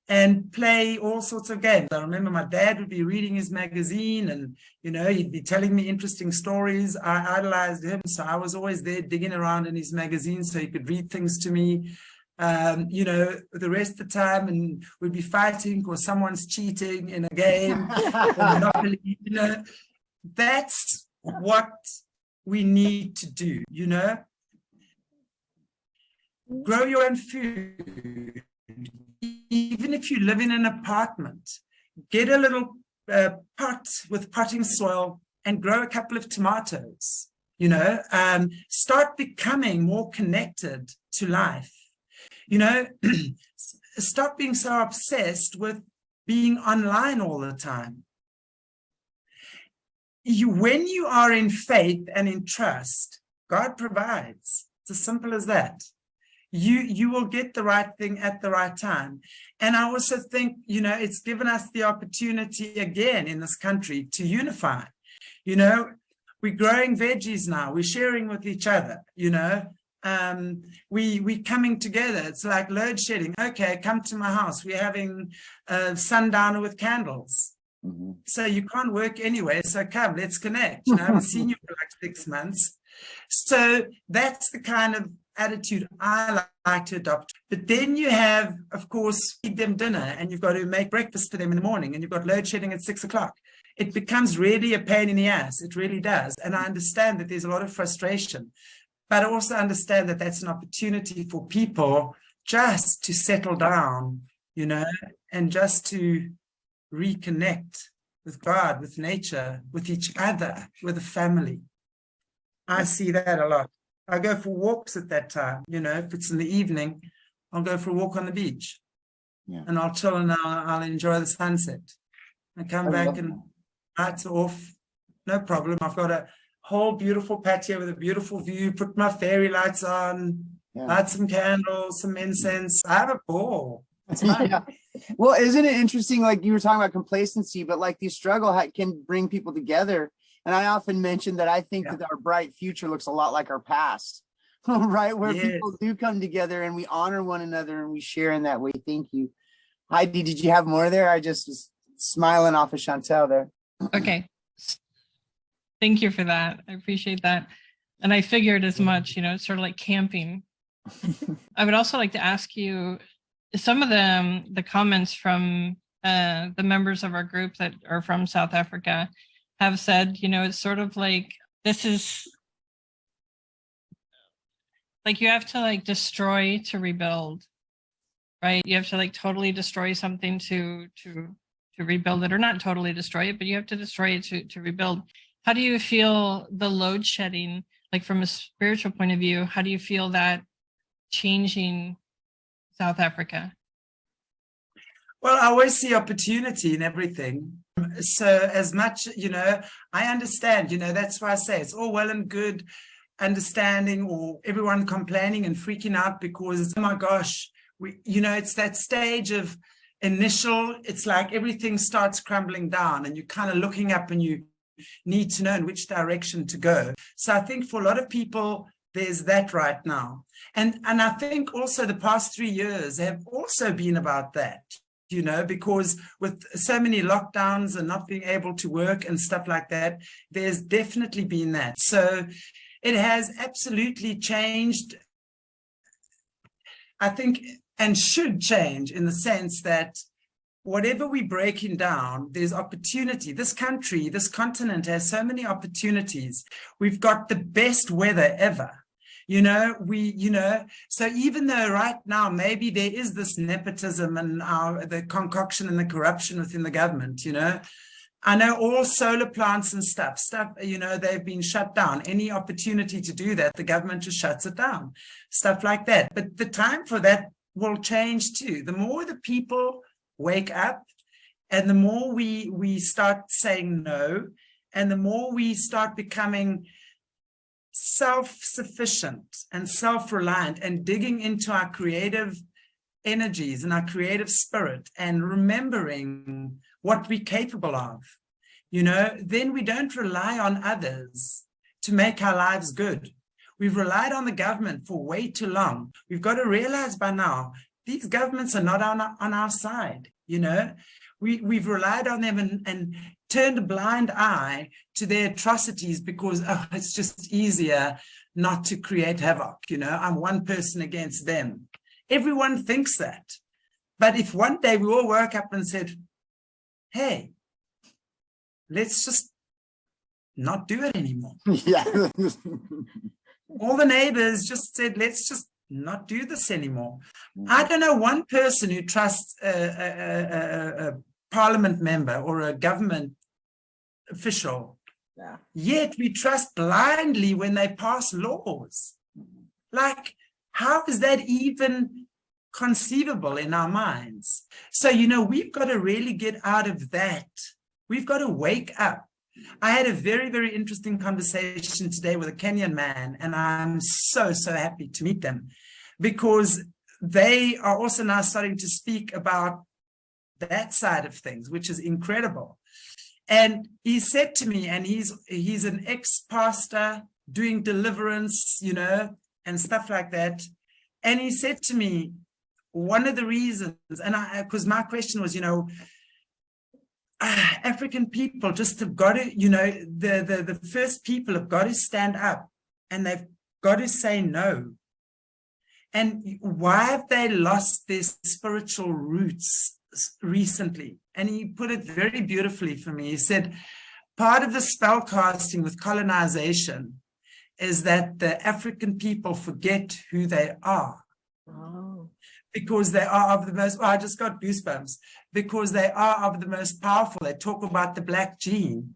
and play all sorts of games. I remember my dad would be reading his magazine and, he'd be telling me interesting stories. I idolized him. So I was always there digging around in his magazine so he could read things to me. The rest of the time, and we'd be fighting or someone's cheating in a game. Monopoly, that's what we need to do, Grow your own food. Even if you live in an apartment, get a little pot with potting soil and grow a couple of tomatoes, start becoming more connected to life. Stop being so obsessed with being online all the time. When you are in faith and in trust, God provides. It's as simple as that. You will get the right thing at the right time. And I also think, it's given us the opportunity again in this country to unify. We're growing veggies now. We're sharing with each other, we coming together. It's like load shedding. Okay, come to my house. We're having a sundowner with candles. Mm-hmm. So you can't work anyway. So come, let's connect. I haven't seen you for like 6 months. So that's the kind of attitude I like to adopt. But then you have, of course, feed them dinner and you've got to make breakfast for them in the morning and you've got load shedding at 6 o'clock. It becomes really a pain in the ass. It really does. And I understand that there's a lot of frustration. But I also understand that that's an opportunity for people just to settle down, and just to reconnect with God, with nature, with each other, with the family. I see that a lot. I go for walks at that time, if it's in the evening, I'll go for a walk on the beach. Yeah. And I'll chill and I'll enjoy the sunset. I come back and lights off, no problem. I've got a whole beautiful patio with a beautiful view, put my fairy lights on, light some candles, some incense. I have a ball. It's fun. Yeah. Well, isn't it interesting, like you were talking about complacency, but like the struggle can bring people together. And I often mention that I think that our bright future looks a lot like our past, right? Where people do come together and we honor one another and we share in that way. Thank you. Heidi, did you have more there? I just was smiling off of Chantelle there. Okay. Thank you for that. I appreciate that. And I figured as much, it's sort of like camping. I would also like to ask you, some of the comments from the members of our group that are from South Africa have said, it's sort of like, this is like, you have to like destroy to rebuild, right? You have to like totally destroy something to rebuild it, or not totally destroy it, but you have to destroy it to rebuild. How do you feel the load shedding, like from a spiritual point of view, how do you feel that changing South Africa? Well, I always see opportunity in everything. So as much, I understand, that's why I say it's all well and good understanding or everyone complaining and freaking out because, oh my gosh, it's that stage of initial, it's like everything starts crumbling down and you're kind of looking up and you need to know in which direction to go. So I think for a lot of people, there's that right now. And I think also the past 3 years have also been about that, because with so many lockdowns and not being able to work and stuff like that, there's definitely been that. So it has absolutely changed, I think, and should change in the sense that whatever we're breaking down, there's opportunity. This country, this continent has so many opportunities. We've got the best weather ever. So even though right now, maybe there is this nepotism and the concoction and the corruption within the government, I know all solar plants and stuff, you know, they've been shut down. Any opportunity to do that, the government just shuts it down, stuff like that. But the time for that will change too. The more the people wake up and the more we start saying no, and the more we start becoming self-sufficient and self-reliant and digging into our creative energies and our creative spirit and remembering what we're capable of, you know, then we don't rely on others to make our lives good. We've relied on the government for way too long. We've got to realize by now, these governments are not on our side, you know. We've relied on them and turned a blind eye to their atrocities because it's just easier not to create havoc, you know. I'm one person against them. Everyone thinks that. But if one day we all woke up and said, hey, let's just not do it anymore. Yeah. All the neighbors just said, let's just not do this anymore. I don't know one person who trusts a parliament member or a government official. Yeah. Yet we trust blindly when they pass laws. Like, how is that even conceivable in our minds? So, you know, we've got to really get out of that. We've got to wake up. I had a very, very interesting conversation today with a Kenyan man, and I'm so happy to meet them because they are also now starting to speak about that side of things, which is incredible. And he said to me, and he's an ex-pastor doing deliverance, you know, and stuff like that. And he said to me, one of the reasons, and because my question was, you know, African people just have got to, you know, the first people have got to stand up and they've got to say no. And why have they lost their spiritual roots recently? And he put it very beautifully for me. He said, part of the spell casting with colonization is that the African people forget who they are. Oh. Because they are of the most, I just got goosebumps, because they are of the most powerful. They talk about the black gene,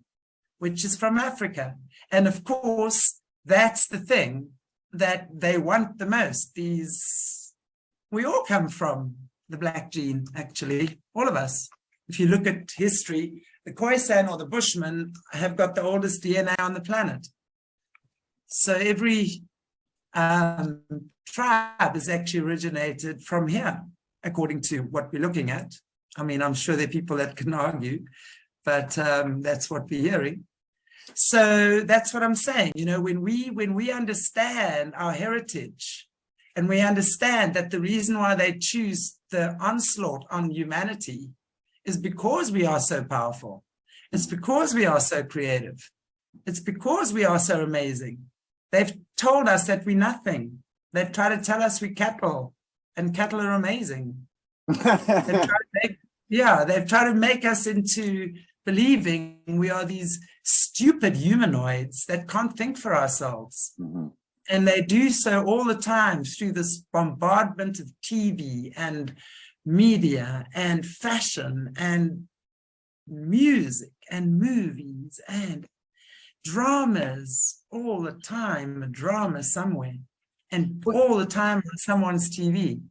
which is from Africa. And of course, that's the thing that they want the most. We all come from the black gene, actually, all of us. If you look at history, the Khoisan or the Bushmen have got the oldest DNA on the planet. So every tribe is actually originated from here, according to what we're looking at. I mean, I'm sure there are people that can argue, but that's what we're hearing. So that's what I'm saying. You know, when we understand our heritage and we understand that the reason why they choose the onslaught on humanity is because we are so powerful. It's because we are so creative. It's because we are so amazing. They've told us that we're nothing. They've tried to tell us we're cattle, and cattle are amazing. They've tried to make us into believing we are these stupid humanoids that can't think for ourselves. Mm-hmm. And they do so all the time through this bombardment of TV and media and fashion and music and movies and dramas all the time, a drama somewhere, and all the time on someone's TV.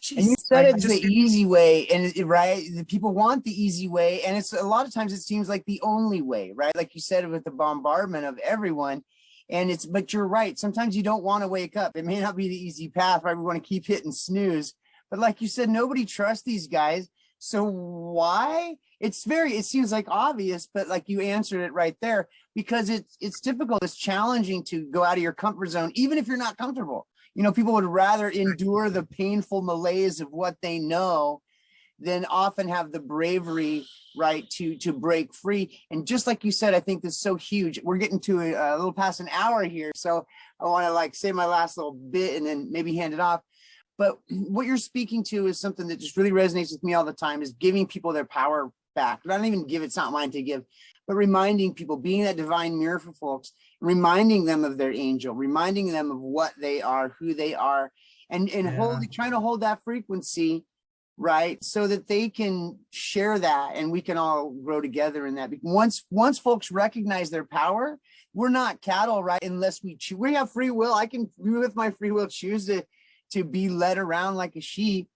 Jeez, and you said it's the easy way, and right, the people want the easy way, and it's a lot of times it seems like the only way, right? Like you said, with the bombardment of everyone, and but you're right. Sometimes you don't want to wake up. It may not be the easy path, right? We want to keep hitting snooze, but like you said, nobody trusts these guys. So why? It seems like obvious, but like you answered it right there, because it's difficult. It's challenging to go out of your comfort zone, even if you're not comfortable. You know, people would rather endure the painful malaise of what they know than often have the bravery, right, to break free. And just like you said, I think this is so huge. We're getting to a little past an hour here, so I want to like say my last little bit and then maybe hand it off. But what you're speaking to is something that just really resonates with me all the time, is giving people their power back. I don't even give, it's not mine to give, but reminding people, being that divine mirror for folks, reminding them of their angel, reminding them of what they are, who they are, and trying to hold that frequency right? So that they can share that and we can all grow together in that. Once folks recognize their power, we're not cattle, right? Unless we have free will. I can, with my free will, choose to be led around like a sheep,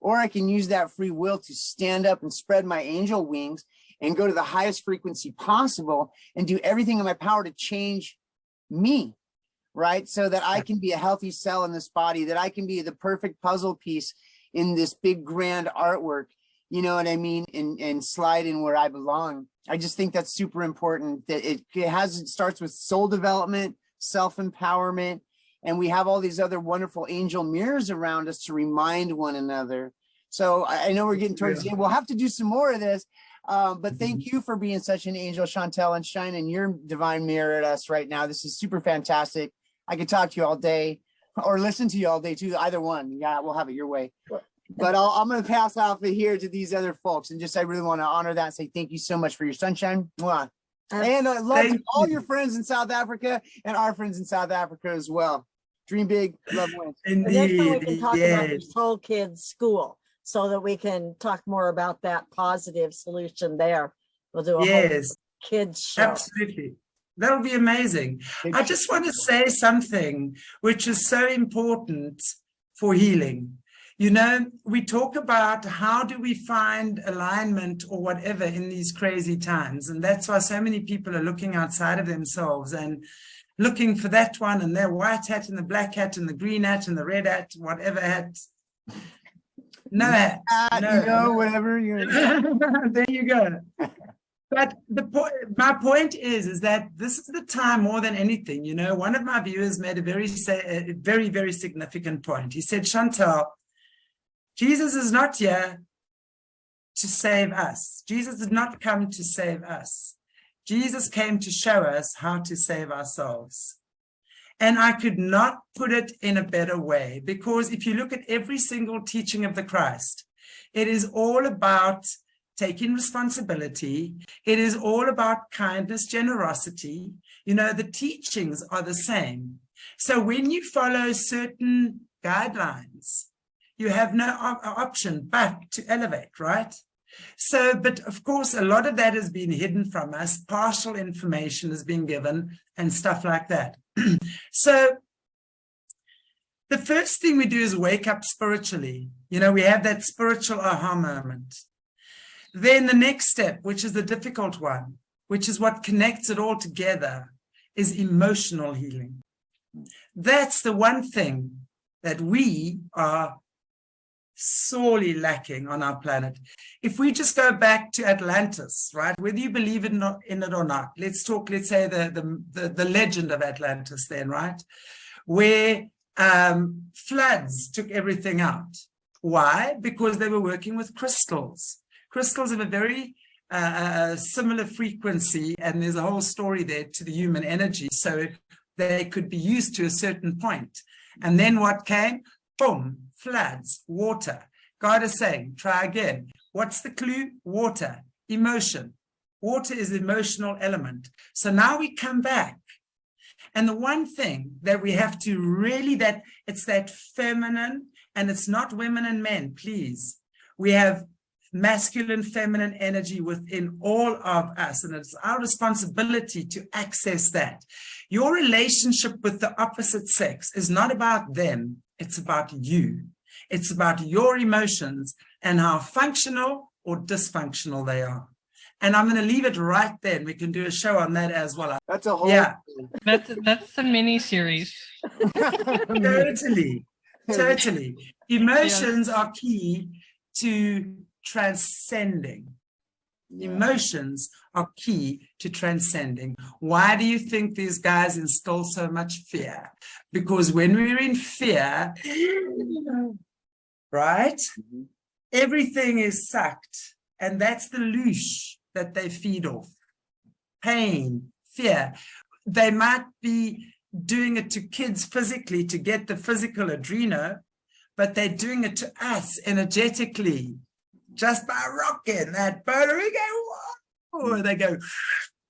or I can use that free will to stand up and spread my angel wings and go to the highest frequency possible and do everything in my power to change me, right? So that I can be a healthy cell in this body, that I can be the perfect puzzle piece in this big grand artwork, you know what I mean? And slide in where I belong. I just think that's super important, that it starts with soul development, self-empowerment, and we have all these other wonderful angel mirrors around us to remind one another. So I know we're getting towards the end. We'll have to do some more of this, but thank you for being such an angel, Chantelle, and shining your divine mirror at us right now. This is super fantastic. I could talk to you all day, or listen to you all day too, either one. Yeah, we'll have it your way. But I'm going to pass off it here to these other folks, and just I really want to honor that and say thank you so much for your sunshine. Mwah. And I love all your friends in South Africa and our friends in South Africa as well. Dream big, love wins. And next time we can talk about the Soul Kids School, so that we can talk more about that positive solution there. We'll do a whole kids show. Absolutely. That'll be amazing. I just want to say something which is so important for healing. You know, we talk about how do we find alignment or whatever in these crazy times. And that's why so many people are looking outside of themselves and looking for that one and their white hat and the black hat and the green hat and the red hat, whatever hat. No hat. No. You know, whatever you're there you go. But my point is that this is the time more than anything. You know, one of my viewers made a very, very significant point. He said, Chantelle, Jesus is not here to save us. Jesus did not come to save us. Jesus came to show us how to save ourselves. And I could not put it in a better way, because if you look at every single teaching of the Christ, it is all about taking responsibility. It is all about kindness, generosity. You know, the teachings are the same. So when you follow certain guidelines, you have no option but to elevate, right? So, but of course, a lot of that has been hidden from us. Partial information has been given and stuff like that. So the first thing we do is wake up spiritually. You know, we have that spiritual aha moment. Then the next step, which is the difficult one, which is what connects it all together, is emotional healing. That's the one thing that we are sorely lacking on our planet. If we just go back to Atlantis, right, whether you believe in it or not, let's say the legend of Atlantis then, right, where floods took everything out. Why? Because they were working with crystals. Crystals have a very similar frequency, and there's a whole story there to the human energy, so they could be used to a certain point. And then what came? Boom, floods, water. God is saying, try again. What's the clue? Water, emotion. Water is the emotional element. So now we come back. And the one thing that we have to really, it's that feminine, and it's not women and men, please. We have masculine, feminine energy within all of us, and it's our responsibility to access that. Your relationship with the opposite sex is not about them, it's about you. It's about your emotions and how functional or dysfunctional they are. And I'm going to leave it right there. We can do a show on that as well. That's a whole That's a mini series. Totally. Emotions are key to transcending. Emotions are key to transcending. Why do you think these guys instill so much fear? Because when we're in fear, right, everything is sucked, and that's the loosh that they feed off. Pain, fear. They might be doing it to kids physically to get the physical adreno, but they're doing it to us energetically. Just by rocking that boat, we go, whoa, they go,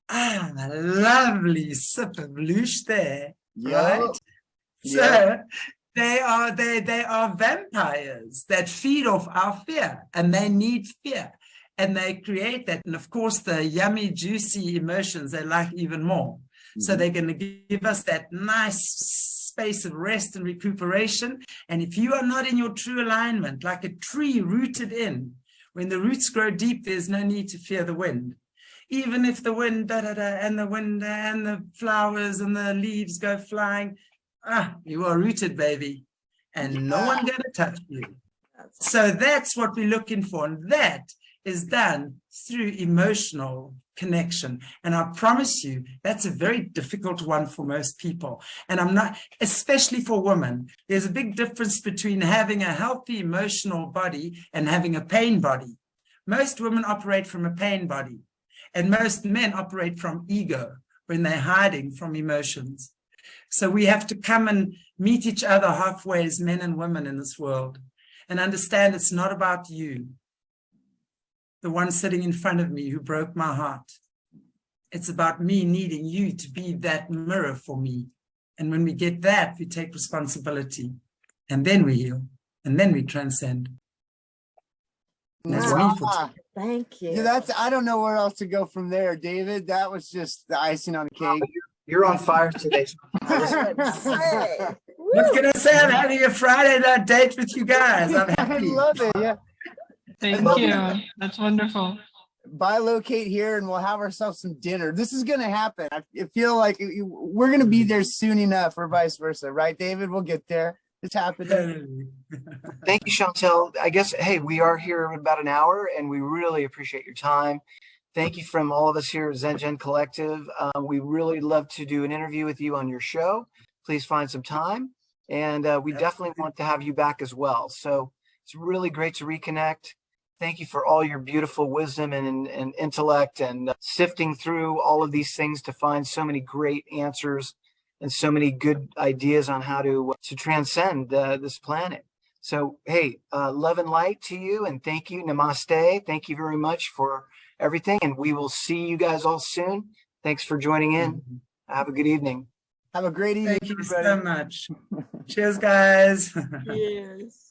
lovely sip of loosh there, right? So They are vampires that feed off our fear, and they need fear, and they create that. And of course, the yummy, juicy emotions they like even more. So they're going to give us that nice space of rest and recuperation. And if you are not in your true alignment, like a tree rooted in, when the roots grow deep, there's no need to fear the wind. Even if the wind, and the wind and the flowers and the leaves go flying, you are rooted, baby, and no one going to touch you. So that's what we're looking for. And that is done through emotional connection. And I promise you, that's a very difficult one for most people. And I'm not, especially for women, there's a big difference between having a healthy emotional body and having a pain body. Most women operate from a pain body, and most men operate from ego when they're hiding from emotions. So we have to come and meet each other halfway as men and women in this world and understand it's not about you, the one sitting in front of me who broke my heart. It's about me needing you to be that mirror for me. And when we get that, we take responsibility, and then we heal, and then we transcend. And that's me for Thank you. Yeah, I don't know where else to go from there, David. That was just the icing on the cake. You're on fire today. What can I say? I'm having a Friday night date with you guys. I'm I happy. love it. Yeah. Thank you. That's wonderful. Bilocate here and we'll have ourselves some dinner. This is going to happen. I feel like we're going to be there soon enough, or vice versa. Right, David? We'll get there. It's happening. Thank you, Chantelle. I guess, hey, we are here in about an hour, and we really appreciate your time. Thank you from all of us here at Zengen Collective. We really love to do an interview with you on your show. Please find some time, and we definitely want to have you back as well. So it's really great to reconnect. Thank you for all your beautiful wisdom and intellect, and sifting through all of these things to find so many great answers and so many good ideas on how to transcend this planet. So, hey, love and light to you, and thank you. Namaste. Thank you very much for everything, and we will see you guys all soon. Thanks for joining in. Have a good evening. Have a great evening. Thank you so much. Cheers, guys. Cheers.